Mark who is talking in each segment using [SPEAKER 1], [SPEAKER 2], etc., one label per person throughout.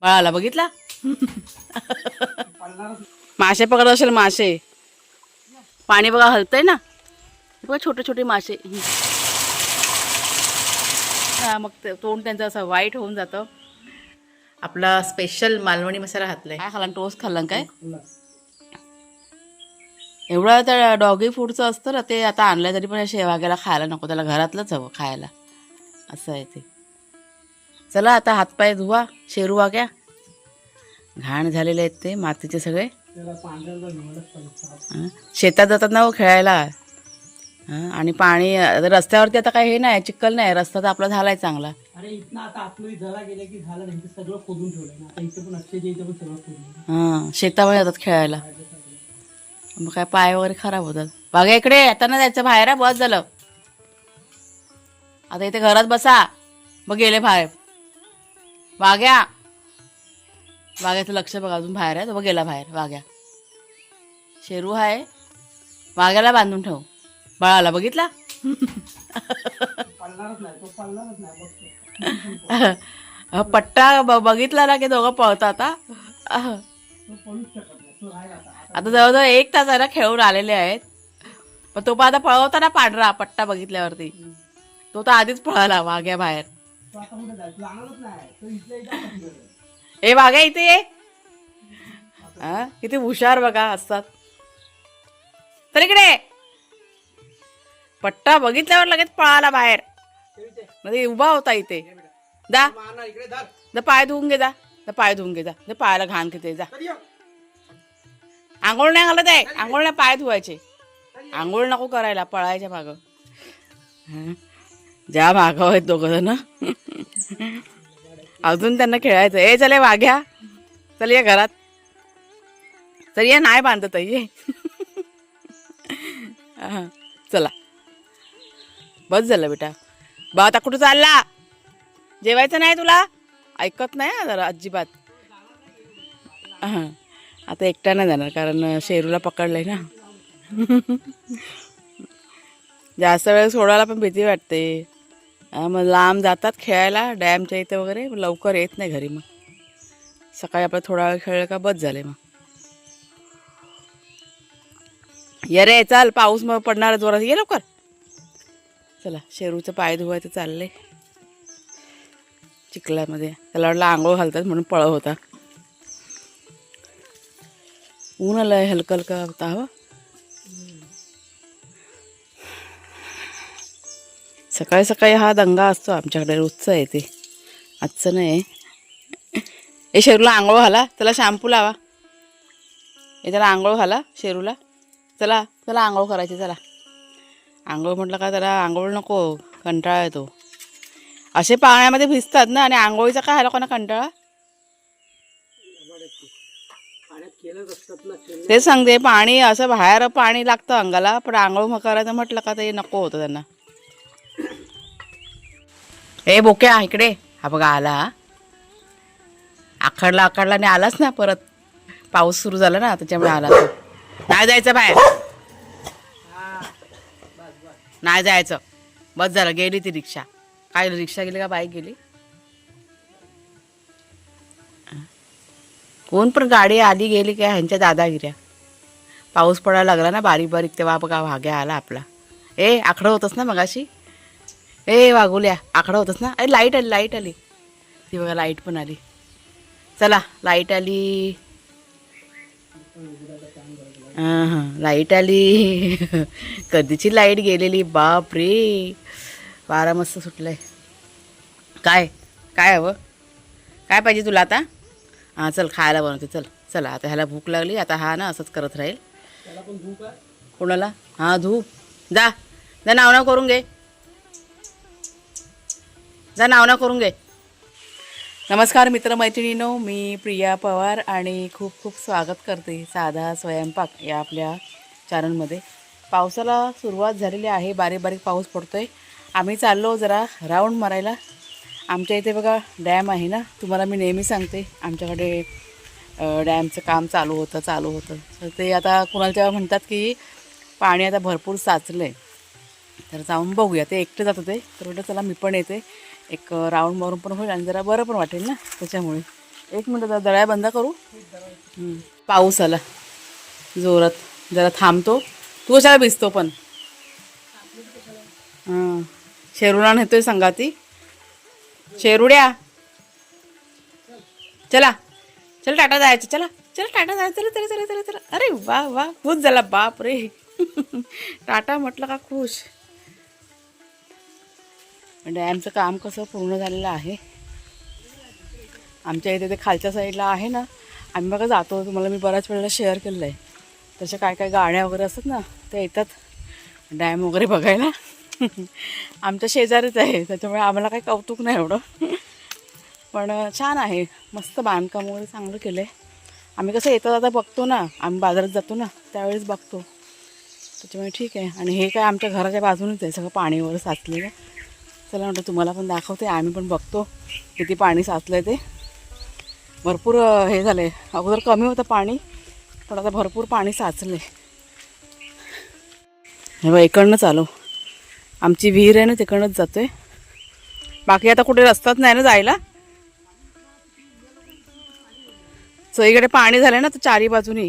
[SPEAKER 1] बाळाला बघितला मासे पकडत असेल मासे. पाणी बघा हलतंय ना, बघा छोटे छोटे मासे. मग तोंड त्यांचं असं वाईट होऊन जातं. आपला स्पेशल मालवणी मसाला घातलाय. काय खाल्ला? टोस्ट खाल्ला काय? एवढं तर डॉगी फूडचं असतं ना ते. आता आणलं तरी पण शेवाग्याला खायला नको, त्याला घरातलंच हवं खायला, असं आहे ते. चला आता हातपाय धुवा. शेरू वाग्या घाण झालेले आहेत ते मातीचे सगळे. शेतात जातात ना हो खेळायला. आणि पाणी रस्त्यावरती आता काय हे नाही, चिखल नाही, रस्ता तर आपला झालाय चांगला.
[SPEAKER 2] अरे इथनं आता आतमध्ये जरा गेले की झालं, त्यांचं सगळं खोदून ठेवलंय ना. आता इथं पण अक्षयच्या इथं पण सगळं खोदून.
[SPEAKER 1] शेतामध्ये जातात खेळायला, मग काय पाय वगैरे खराब होतात. बघा इकडे आता ना जायचं बाहेर. बस झालं आता, इथे घरात बसा. मग गेले बाहेर. वाग्या वाग्याचं लक्ष बघा, अजून बाहेर आहे. तो गेला बाहेर. वाग्या शेरू आहे, वाग्याला बांधून ठेव. बाळाला बघितला पट्टा बघितला ना की दोघं पळतात. आता जवळजवळ 1 तासाला खेळून आलेले आहेत. पण तो पण आता पळवताना पांढरा पट्टा बघितल्यावरती तो तर आधीच पळाला वाघ्या बाहेर. ए वाघ्या इथे ये. किती हुशार बघा असतात. तर इकडे पट्टा बघितल्यावर लगेच पळाला बाहेर. म्हणजे उभा होता इथे. जा पाय धुवून घे. जा पाय धुवून घे. जा पायाला घाण किती. जा आंघोळ नाही घालत आहे. आंघोळ नाही, पाय धुवायचे. आंघोळ नको करायला, पळायच्या मागं. ज्या मागं आहेत दोघं जण. अजून त्यांना खेळायचं. ए चले वाघ्या, चल ये घरात. चल ये, नाही बांधत ये. चला बस झालं बेटा. बा आता कुठं चालला? जेवायचं नाही तुला? ऐकत नाही जरा अजिबात. आता एकटा नाही जाणार, कारण शेरूला पकडलंय ना. जास्त वेळ सोडायला पण भीती वाटते. मग लांब जातात खेळायला डॅमच्या इथे वगैरे, लवकर येत नाही घरी. मग सकाळी आपलं थोडा वेळ खेळलं का बस झाले. मग ये रे चाल, पाऊस मग पडणार जोरात. ये लवकर. चला शेरूचं पाय धुवायचं चाललंय चिखलामध्ये. त्याला वाटलं आंघोळ घालतात म्हणून पळव होता. ऊन आलंय, हलका हलका होता हवा. सकाळी सकाळी हा दंगा असतो आमच्याकडे, रोजचं आहे ते, आजचं नाही. ए शेरूला आंघोळ घाला, त्याला शॅम्पू लावा. त्याला आंघोळ घाला शेरूला. चला चला आंघोळ करायची. चला आंघोळ म्हटलं का त्याला आंघोळ नको, कंटाळा येतो. असे पाण्यामध्ये भिजतात ना, आणि आंघोळीचा काय लोकांना कंटाळा. ते सांगते, पाणी असं बाहेर पाणी लागतं अंगाला, पण आंघोळ करायचं म्हटलं का ते नको होतं त्यांना. ए बोक्या इकडे. हा बघा आला. आखडला आणि आलाच ना परत. पाऊस सुरू झाला ना त्याच्यामुळे आला. तो नाही जायचं बाहेर, नाही जायचं. बस झालं, गेली ती रिक्षा. काय रिक्षा गेली का बाईक गेली? कोण पण गाडी आली गेली काय ह्यांच्या दादागिऱ्या. पाऊस पडायला लागला ना बारीक बारीक, तेव्हा बघा वाघ्या आला आपला. ए आखडं होतंस ना मगाशी. ए वागुल्या आखडं होतंस ना. अरे लाईट आली, लाईट आली. ती बघा लाईट पण आली. चला लाईट आली. लाईट आली. कधीची लाईट गेलेली. बाप रे, वारा मस्त सुटलाय. काय काय हवं? काय पाहिजे तुला आता? हां चल खायला बनवते. चल चला आता ह्याला भूक लागली. आता हा ना असंच करत राहील. कोणाला? हां धू. जा जा नाव करून घे. जा नाव करून घे. नमस्कार मित्रमैत्रिणींनो, मी प्रिया पवार आणि खूप खूप स्वागत करते साधा स्वयंपाक या आपल्या चॅनलमध्ये. पावसाला सुरुवात झालेली आहे, बारीक बारीक पाऊस पडतो आहे. आम्ही चाललो जरा राऊंड मारायला. आमच्या इथे बघा डॅम आहे ना, तुम्हाला मी नेहमी सांगते आमच्याकडे डॅमचं काम चालू होतं. तर ते आता कुणाला तेव्हा म्हणतात की पाणी आता भरपूर साचलं आहे, तर जाऊन बघूया. ते एकटे जात होते, तर म्हटलं चला मी पण येते, एक राऊंड मारून पण होईल आणि जरा बरं पण वाटेल ना त्याच्यामुळे. एक मिनिट जरा दळ्या बंद करू. पाऊस आला जोरात, जरा थांबतो. तू कशाला भिजतो पण. हां शेरूला नेतोय संगाती. शेरुड्या चला चल टाटा जायचं. चला चला टाटा जायचं. चला चला चला चला चला. अरे वा वा खुश झाला बाप रे. टाटा म्हटलं का खुश. डॅमचं काम कसं पूर्ण झालेलं आहे. आमच्या इथे ते खालच्या साईडला आहे ना, आम्ही बघा जातो. तुम्हाला मी बऱ्याच वेळेला शेअर केलेलं आहे. तशा काय काय गाड्या वगैरे असतात ना, त्या येतात डॅम वगैरे बघायला. आमच्या शेजारीच आहे, त्याच्यामुळे आम्हाला काही कौतुक नाही एवढं. पण छान आहे, मस्त बांधकाम वगैरे चांगलं केलं आहे. आम्ही कसं येता जाता बघतो ना, आम्ही बाजारात जातो ना त्यावेळेस बघतो, त्याच्यामुळे ठीक आहे. आणि हे काय आमच्या घराच्या बाजूनच आहे सगळं पाणी वगैरे साचलेलं. चला म्हटलं तुम्हाला पण दाखवते, आम्ही पण बघतो किती पाणी साचलं आहे ते. भरपूर हे झालं आहे. अगोदर कमी होतं पाणी, पण आता भरपूर पाणी साचलं आहे. हे बघ इकडनंच आलो, आमची विहीर आहे ना तिकडनंच जातो आहे. बाकी आता कुठे रस्ताच नाही ना जायला. सगळीकडे पाणी झालं ना तर चारी बाजूनी,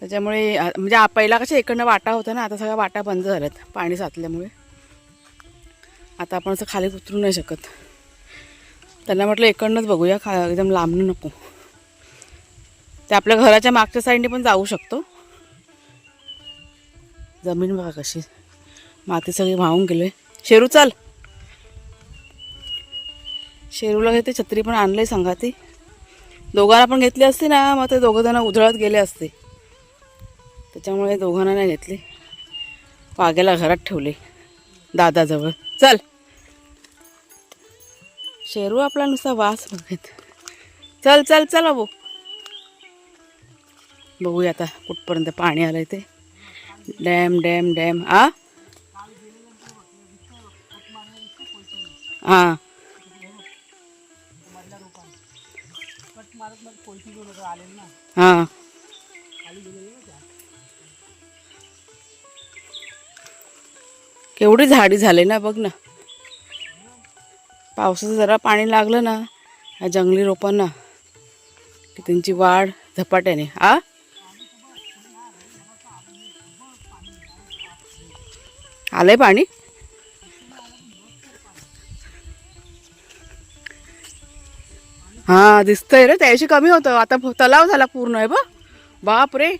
[SPEAKER 1] त्याच्यामुळे म्हणजे पहिला कशा इकडनं वाटा होता ना, आता सगळ्या वाटा बंद झाल्यात पाणी साचल्यामुळे. आता आपण असं खाली उतरू नाही शकत. त्यांना म्हटलं इकडनंच बघूया, एकदम लांबणं नको. ते आपल्या घराच्या मागच्या साईडने पण जाऊ शकतो. जमीन बघा कशी, माती सगळी वाहून गेले. शेरू चल. शेरूला घेते, छत्री पण आणलंय संगाती. दोघांना पण घेतली असती ना, मग ते दोघं जण उधळत गेले असते, त्याच्यामुळे दोघांना नाही घेतली. वाघ्याला घरात ठेवले दादाजवळ. चल. शेरू आपला नुसता वास बघत. चल चल चल अबो. बघूया आता कुठपर्यंत पाणी आलंय ते. Dam dam dam. हां हां केवढी झाडी झाली ना बघ ना. पावसाचं जरा पाणी लागलं ना ह्या जंगली रोपांना की त्यांची वाढ झपाट्याने. आलंय पाणी. हां दिसतंय रे, त्याशी कमी होतं, आता तलाव झाला पूर्ण आहे बघ. बाप रे.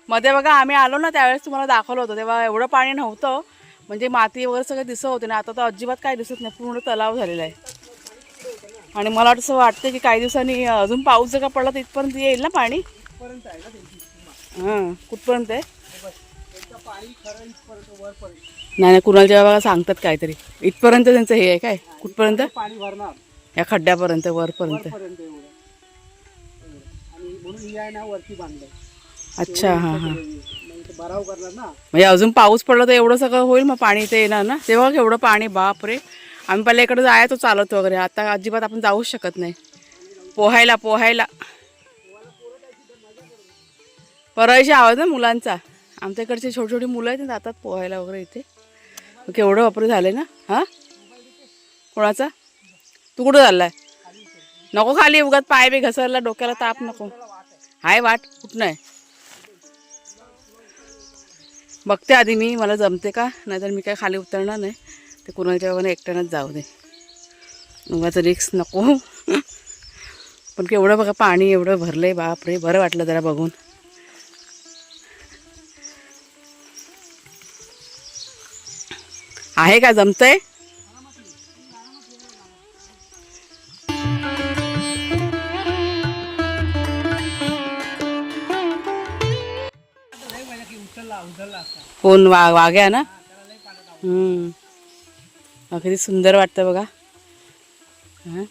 [SPEAKER 1] मध्ये बघा आम्ही आलो ना त्यावेळेस तुम्हाला दाखवलं होतं, तेव्हा एवढं पाणी नव्हतं, म्हणजे माती वगैरे सगळं दिसत होते ना. आता तर अजिबात काय दिसत नाही, पूर्ण तलाव झालेला आहे. आणि मला असं वाटतं की काही दिवसांनी अजून पाऊस जर का पडला तर इथपर्यंत येईल ना पाणी. हां कुठपर्यंत आहे. नाही नाही कुणाल जेव्हा बघा सांगतात काहीतरी इथपर्यंत त्यांचं हे आहे काय, कुठपर्यंत
[SPEAKER 2] पाणी भरणार
[SPEAKER 1] या खड्ड्यापर्यंत वरपर्यंत. अच्छा हां हां. म्हणजे अजून पाऊस पडला तर एवढं सगळं होईल, मग पाणी ते येणार ना तेव्हा. एवढं पाणी बाप रे. आम्ही पहिल्या इकडे जायचो चालत वगैरे, आता अजिबात आपण जाऊच शकत नाही. पोहायला परवायची आवाज ना मुलांचा. आमच्या इकडची छोटी छोटी मुलं आहेत ना, जातात पोहायला वगैरे इथे. केवढं वापरे झाले ना. हां कोणाचा. तू कुठं चाललाय. नको खाली उगाच पाय बी घसरला, डोक्याला ताप नको. हाय वाट कुठं आहे बघते आधी मी, मला जमते का, नाहीतर मी काय खाली उतरणार नाही. ते कुणाच्या वगैरे एकट्यानंच जाऊ दे, उगाचं रिक्स नको. पण केवढं बघा पाणी एवढं भरलंय बाप रे. बरं वाटलं जरा बघून. आहे का जमतंय. कोण वाघ्या ना. किती सुंदर वाटतं बघा.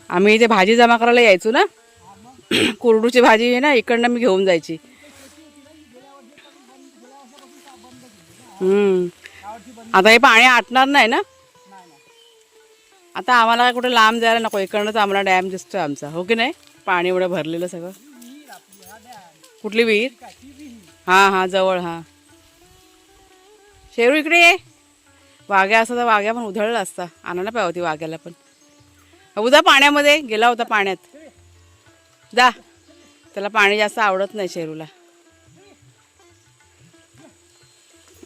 [SPEAKER 1] आम्ही इथे भाजी जमा करायला यायचो ना, कुरडूची भाजी आहे ना, इकडनं मी घेऊन जायची. आता हे पाणी आटणार नाही ना. आता आम्हाला कुठे लांब जायला नको, इकडनंच आम्हाला डॅम दिसतोय आमचा, हो की नाही. पाणी एवढं भरलेलं सगळं. कुठली विहीर. हां हां जवळ. हां शेरू इकडे ये. वाघ्या असता तर वाघ्या पण उधळला असता, आणायला पाहिजे होती वाघ्याला पण. उद्या पाण्यामध्ये गेला होता पाण्यात जा. त्याला पाणी जास्त आवडत नाही शेरूला.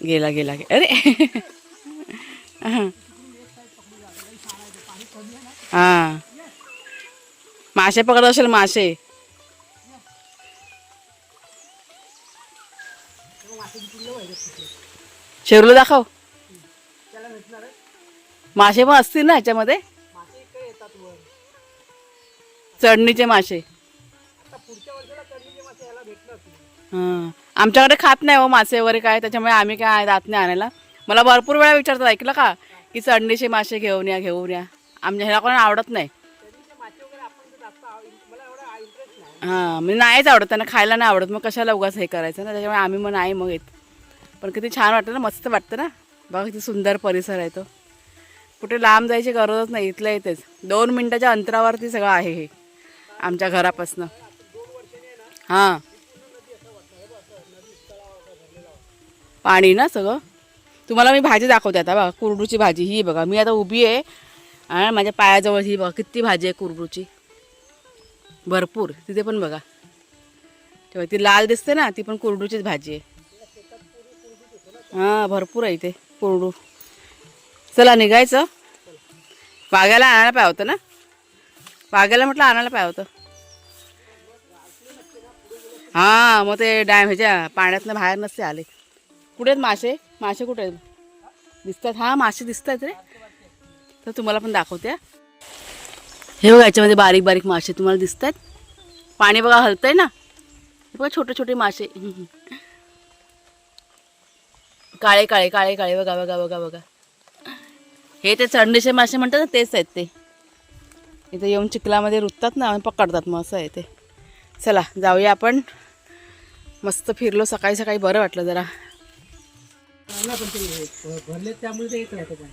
[SPEAKER 1] गेला गेला अरे हा मासे पकडत असेल मासे. शेरूला दाखव. मासे पण असतील ना ह्याच्यामध्ये चढणीचे मासे. हां आमच्याकडे खात नाही हो मासे वगैरे काय, त्याच्यामुळे आम्ही काय जात नाही आणायला. मला भरपूर वेळा विचारतात ऐकलं का की चढणीचे मासे घेऊन या घेऊन या. आमच्या ह्याला कोणाला आवडत नाही. हां म्हणजे नाहीच आवडत त्यांना, खायला नाही आवडत. मग कशाला उगाच हे करायचं ना, त्याच्यामुळे आम्ही मग नाही मग येत. पण किती छान वाटतं ना, मस्त वाटतं ना. बघा किती सुंदर परिसर आहे तो. कुठे लांब जायची गरजच नाही, इथल्या इथेच 2 मिनिटाच्या अंतरावरती सगळं आहे हे आमच्या घरापासनं. हां पाणी ना सगळं. तुम्हाला मी भाजी दाखवते आता बघा, कुरडूची भाजी ही बघा. मी आता उभी आहे आणि माझ्या पायाजवळ ही बघा किती भाजी आहे कुरडूची, भरपूर. तिथे पण बघा तेव्हा ती लाल दिसते ना, ती पण कुरडूचीच भाजी आहे. हां भरपूर आहे इथे कुरडू. चला निघायचं. वाघ्याला आणायला पाहिजे होतं ना, वाघ्याला म्हटलं आणायला पाहिजे होतं. हां मग ते डॅम ह्याच्या पाण्यातनं बाहेर नसते आले. कुठे आहेत मासे? मासे कुठे आहेत दिसतात? हां मासे दिसत आहेत रे. तर तुम्हाला पण दाखवते. हे बघा याच्यामध्ये बारीक बारीक मासे तुम्हाला दिसत आहेत. पाणी बघा हलतंय ना, बघा छोटे छोटे मासे. काळे काळे काळे काळे बघा बघा बघा बघा. हे ते चढणीचे मासे म्हणतात ना, तेच आहेत ते. इथे येऊन चिखलामध्ये रुततात ना, पकडतात. मग असं आहे ते. चला जाऊया आपण. मस्त फिरलो सकाळी सकाळी, बरं वाटलं जरा.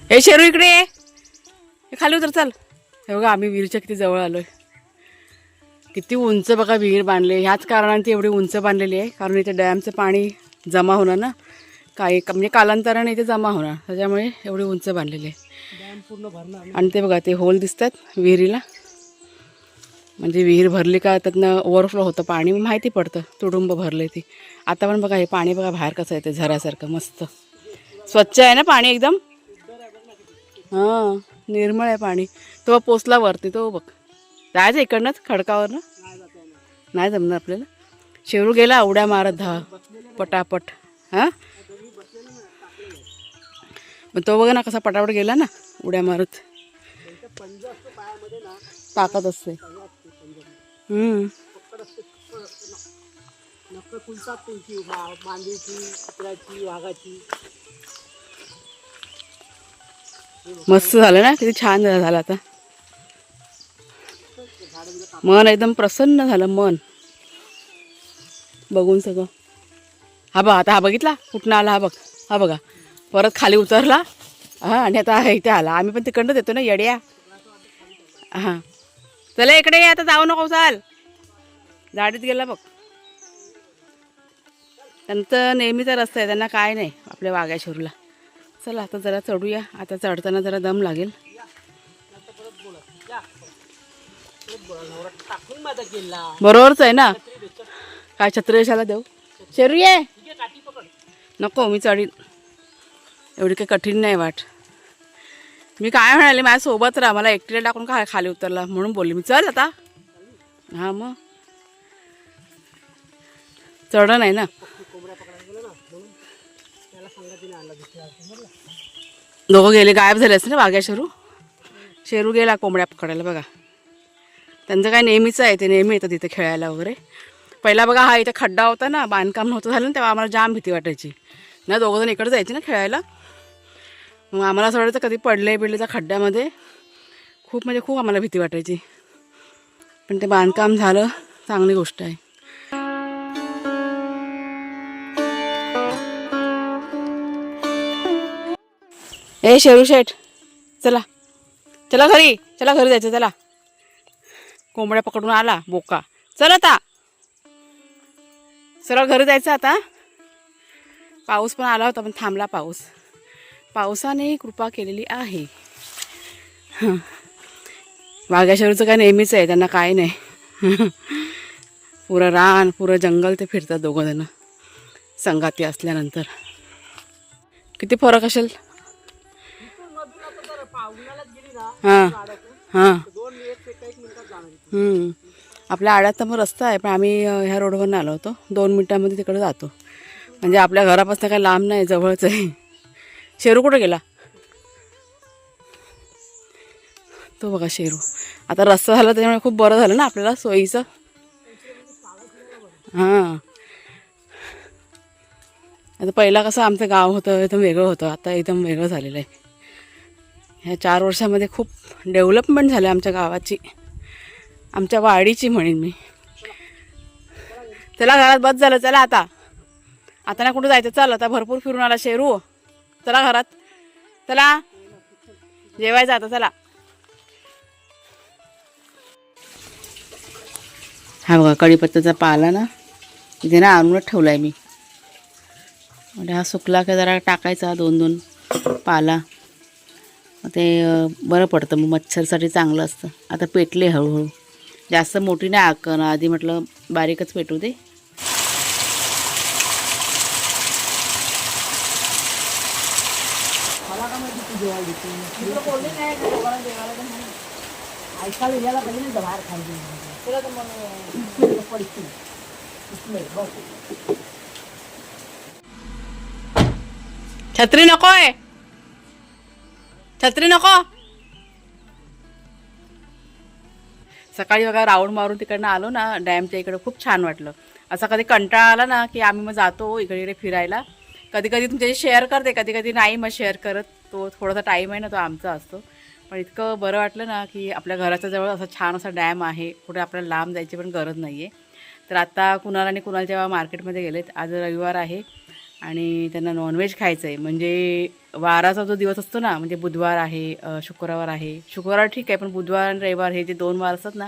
[SPEAKER 1] हे शेरू इकडे ये. हे खाली उतर चल. हे बघा आम्ही विहीरच्या किती जवळ आलोय. किती उंच बघा विहीर बांधले. ह्याच कारणाने ती एवढी उंच बांधलेली आहे, कारण इथे डॅमचं पाणी जमा होणार ना, काही म्हणजे कालांतराने इथे जमा होणार, त्याच्यामुळे एवढी उंच बांधलेली आहे.
[SPEAKER 2] डॅम पूर्ण भरणार.
[SPEAKER 1] आणि ते बघा ते होल दिसतात विहिरीला, म्हणजे विहीर भरली का त्यातनं ओव्हरफ्लो होतं पाणी, माहिती पडतं तुडुंब भरले ती. आता पण बघा हे पाणी बघा बाहेर कसं येते झऱ्यासारखं, मस्त स्वच्छ आहे ना पाणी एकदम. हां निर्मळ आहे पाणी. तो पोचला वरती तो बघ. जायचं इकडनंच खडकावर ना, नाही जमणार आपल्याला. शेरू गेला उड्या मारत पटापट. हां मग तो बघा ना कसा पटापट गेला ना उड्या मारत. ताकद असते. मस्त झालं ना, किती छान झालं. आता मन एकदम प्रसन्न झालं, मन बघून सगळं. हा बघा आता, हा बघितला कुठनं आला, हा बघ, हा बघा परत खाली उतरला. हां आणि आता इथे आला. आम्ही पण तिकडनंच येतो ना येड्या. हां चला इकडे ये, आता जाऊ नको चाल. गाडीत गेला बघ. त्यांचं नेहमीचा रस्ता आहे, त्यांना काय नाही आपल्या वाघ्याशोरला. चला आता जरा चढूया. आता चढताना जरा दम लागेल. बरोबरच आहे ना, काय छत्री कशाला देऊ. शेरू ये. नको मी चढीन, एवढी काही कठीण नाही वाट. मी काय म्हणाले माझ्यासोबत राहा, मला एकटीला टाकून काय खाली उतरला म्हणून बोलली मी. चल आता. हां मग चढ नाही ना. दोघं गेले, गायब झाले असते ना वाघ्या शेरू. शेरू गेला कोंबड्या पकडायला बघा. त्यांचं काय नेहमीचं आहे, ते नेहमी येतं तिथे खेळायला वगैरे. पहिला बघा हा इथे खड्डा होता ना, बांधकाम नव्हतं झालं ना, तेव्हा आम्हाला जाम भीती वाटायची ना. दोघंजण इकडे जायचे ना खेळायला. मग आम्हाला असं वाटायचं कधी पडले त्या खड्ड्यामध्ये. खूप म्हणजे खूप आम्हाला भीती वाटायची. पण ते बांधकाम झालं, चांगली गोष्ट आहे. ए शेरू शेठ चला, चला घरी, चला घरी जायचं. चला कोंबड्या पकडून आला बोका. चल आता सरळ घरी जायचं. आता पाऊस पण आला होता पण थांबला पाऊस. पावसाने कृपा केलेली आहे. वाघ्या शेरूचं काय नेहमीच आहे, त्यांना काय नाही. पुरं रान पुरं जंगल ते फिरतात दोघं जण संगाती असल्यानंतर. किती फरक असेल. हां हां. आपल्या आड्यात तर मग रस्ता आहे, पण आम्ही ह्या रोडवरून आलो होतो. 2 मिनिटांमध्ये तिकडे जातो. म्हणजे आपल्या घरापासून काही लांब नाही, जवळच आहे. शेरू कुठं गेला? तो बघा शेरू. आता रस्ता झाला त्याच्यामुळे खूप बरं झालं ना आपल्याला, सोयीचं. हां. आता पहिला कसं आमचं गाव होतं एकदम वेगळं होतं, आता एकदम वेगळं झालेलं आहे. ह्या 4 वर्षामध्ये खूप डेव्हलपमेंट झालं आमच्या गावाची, आमच्या वाडीची म्हणेन मी. चला घरात बस झालं. चला आता आता ना कुठं जायचं. चल आता भरपूर फिरून आला शेरू. चला घरात. चला जेवायचं आता. चला. हा बघा कढीपत्त्याचा पाला ना इथे ना आणूनच ठेवला आहे मी. म्हणजे हा सुकला की जरा टाकायचा 2-2 पाला, ते बरं पडतं, मग मच्छरसाठी चांगलं असतं. आता पेटले हळूहळू, जास्त मोठी नाही आकण, आधी म्हटलं बारीकच पेटू दे.
[SPEAKER 2] मला का माहिती तू जेवायला देते बोलले नाही ऐकायला यायला पाहिजे ना बाहेर खायला. तुला तर मग पडतील.
[SPEAKER 1] छत्री नकोय, छत्री नको. सकाळी बघा राऊंड मारून तिकडनं आलो ना डॅमच्या इकडं, खूप छान वाटलं. असा कधी कंटाळा आला ना की आम्ही मग जातो इकडे इकडे फिरायला. कधी कधी तुमच्याशी शेअर करते, कधी कधी नाही मग शेअर करत. तो थोडासा टाईम आहे ना तो आमचा असतो. पण इतकं बरं वाटलं ना की आपल्या घराच्या जवळ असा छान असा डॅम आहे, कुठे आपल्याला लांब जायची पण गरज नाही आहे. तर आता कुणाल आणि कुणाल जेव्हा मार्केटमध्ये गेलेत, आज रविवार आहे आणि त्यांना नॉनव्हेज खायचं आहे. म्हणजे वाराचा जो दिवस असतो ना, म्हणजे बुधवार आहे, शुक्रवार आहे. शुक्रवार ठीक आहे, पण बुधवार आणि रविवार हे जे 2 वार असतात ना,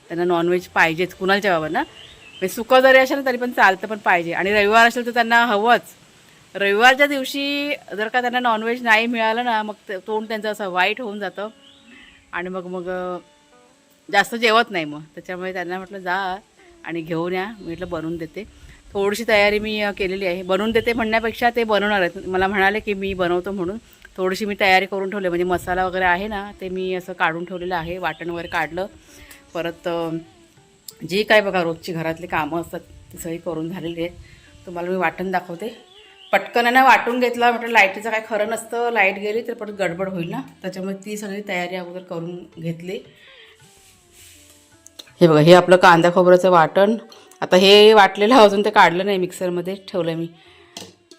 [SPEAKER 1] त्यांना नॉनव्हेज पाहिजेच. कुणालच्या बाबा ना म्हणजे सुकं जरी असेल तरी पण चालतं, पण पाहिजे. आणि रविवार असेल तर त्यांना हवंच. रविवारच्या दिवशी जर का त्यांना नॉनव्हेज नाही मिळालं ना, मग तोंड त्यांचं असं वाईट होऊन जातं आणि मग मग जास्त जेवत नाही. मग त्याच्यामुळे त्यांना म्हटलं जा आणि घेऊन या. मी म्हटलं बनवून देते. थोडीशी तयारी मी केलेली आहे. बनवून देते म्हणण्यापेक्षा ते बनवणार आहेत. मला म्हणाले की मी बनवतो म्हणून थोडीशी मी तयारी करून ठेवली. म्हणजे मसाला वगैरे आहे ना, ते मी असं काढून ठेवलेलं आहे. वाटण वगैरे काढलं. परत जी काय बघा रोजची घरातली कामं असतात ती सगळी करून झालेली आहेत. तुम्हाला मी वाटण दाखवते. पटकन आहे ना वाटून घेतला. म्हटलं लाईटीचं काय खरं नसतं, लाईट गेली तर परत गडबड होईल ना, त्याच्यामुळे ती सगळी तयारी अगोदर करून घेतली. हे बघा हे आपलं कांदा खोबऱ्याचं वाटण. आता हे वाटलेलं अजून ते काढलं नाही, मिक्सरमध्ये ठेवलं मी.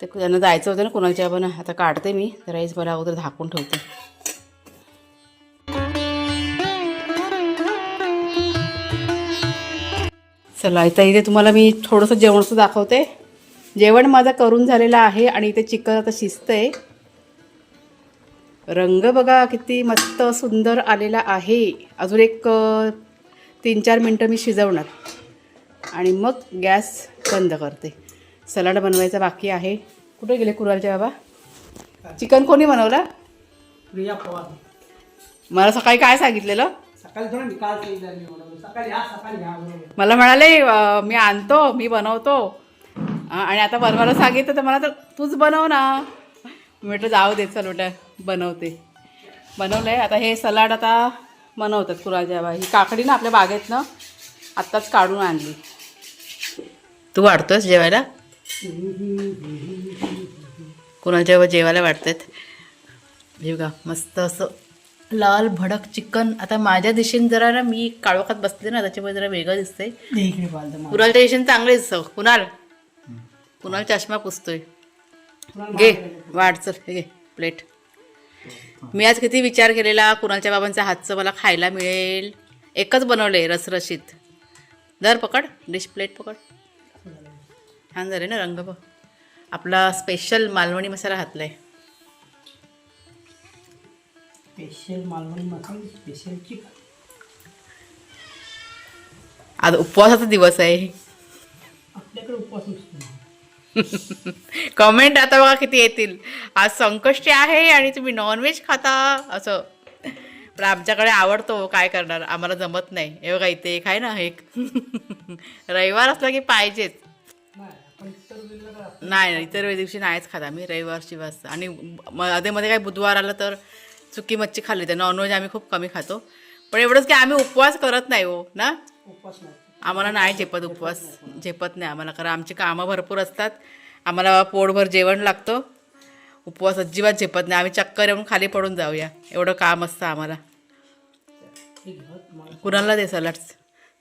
[SPEAKER 1] ते त्यांना जायचं होतं ना कुणालच्या बाबांना. आता काढते मी, तर राईस मला अगोदर झाकून ठेवते. चला इथं इथे तुम्हाला मी थोडंसं जेवणाचं दाखवते. जेवण माझं करून झालेलं आहे आणि इथे चिकन आता शिजतंय. रंग बघा किती मस्त सुंदर आलेला आहे. अजून एक 3-4 मिनटं मी शिजवणार आणि मग गॅस बंद करते. सलाड बनवायचा बाकी आहे. कुठे गेले कुणालचे बाबा? चिकन कोणी बनवलं?
[SPEAKER 2] प्रिया पवार.
[SPEAKER 1] मला सकाळी काय सांगितलेलं?
[SPEAKER 2] सकाळी थोडं निकाल सकाळी
[SPEAKER 1] मला म्हणाले मी आणतो, मी बनवतो. आणि आता बनवायला सांगितलं तर मला तर तूच बनव ना. म्हटलं जाऊ दे चल बेटा बनवते. बनवलं आहे. आता हे सलाड आता बनवतात कुणालच्या बाबा. ही काकडी ना आपल्या बागेतनं आत्ताच काढून आणली. तू वाढतोस जेवायला? कुणालच्या बाबा जेवायला वाटतात. हे बघा मस्त असं लाल भडक चिकन. आता माझ्या दिशेने जरा ना मी काळोखात बसते ना, त्याच्यामुळे जरा वेगळं दिसतंय. कुणालच्या दिशेने चांगले दिसतं. कुणाल चष्मा पुसतोय. घे वाढ चल, हे घे प्लेट. मी आज किती विचार केलेला कुणालच्या बाबांच्या हातचं मला खायला मिळेल. एकच बनवलंय रसरशीत. दर पकड, डिश प्लेट पकड. छान झाले ना रंग बघ. आपला स्पेशल मालवणी मसाला घातलाय.
[SPEAKER 2] स्पेशल मालवणी मसाला, स्पेशल चिकन.
[SPEAKER 1] आज उपवासाचा दिवस आहे.
[SPEAKER 2] आपल्याकडे उपवास नसतो.
[SPEAKER 1] कमेंट आता बघा किती येतील. आज संकष्टी आहे आणि तुम्ही नॉनव्हेज खाता असं. पण आमच्याकडे आवडतो, काय करणार, आम्हाला जमत नाही. हे बघा इथे एक आहे ना एक रविवार असला की पाहिजेच.
[SPEAKER 2] नाही आपण इतर वेळेला काय आपण
[SPEAKER 1] नाही इतर दिवशी नाहीच खात आम्ही, रविवार शिवाय. आणि मध्ये काय बुधवार आलं तर सुकी मच्छी खाल्ली तर नॉनव्हेज आम्ही खूप कमी खातो. पण एवढंच की आम्ही उपवास करत नाही हो ना,
[SPEAKER 2] उपवास नाही.
[SPEAKER 1] आम्हाला नाही झेपत उपवास, झेपत नाही आम्हाला, कारण आमची कामं भरपूर असतात. आम्हाला पोटभर जेवण लागतं, उपवास अजिबात झेपत नाही. आम्ही चक्कर येऊन खाली पडून जाऊया, एवढं काम असतं आम्हाला.
[SPEAKER 2] हे घ्या तुम्हाला.
[SPEAKER 1] कुणालला दे सलाड.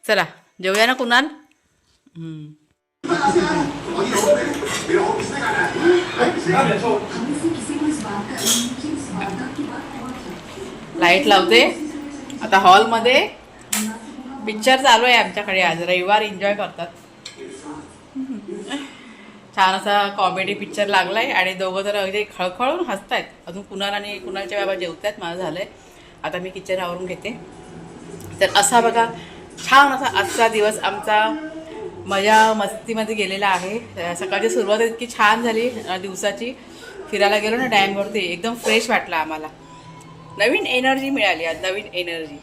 [SPEAKER 1] चला जेवूया ना कुणाल. लाईट लावते आता हॉलमध्ये. पिक्चर चालू आहे आमच्याकडे आज, रविवार एन्जॉय करतात. छान असा कॉमेडी पिक्चर लागलाय आणि दोघं जर अगदी खळखळून हसतायत. अजून कुणाल आणि कुणालच्या बाबा जेवतायत, माझं झालंय. आता मी किचन आवरून घेते. तर असा बघा छान असा आजचा दिवस आमचा मजा मस्तीमध्ये गेलेला आहे. सकाळची सुरुवात इतकी छान झाली दिवसाची. फिरायला गेलो ना डॅमवरती, एकदम फ्रेश वाटलं आम्हाला, नवीन एनर्जी मिळाली आज, नवीन एनर्जी.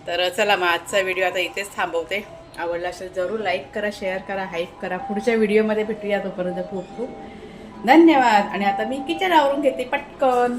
[SPEAKER 1] तर चला मग आजचा व्हिडिओ आता इथेच थांबवते. आवडला असेल जरूर लाईक करा, शेअर करा, हाईप करा. पुढच्या व्हिडिओमध्ये भेटूया, तोपर्यंत खूप खूप धन्यवाद. आणि आता मी किचन आवरून घेते पटकन.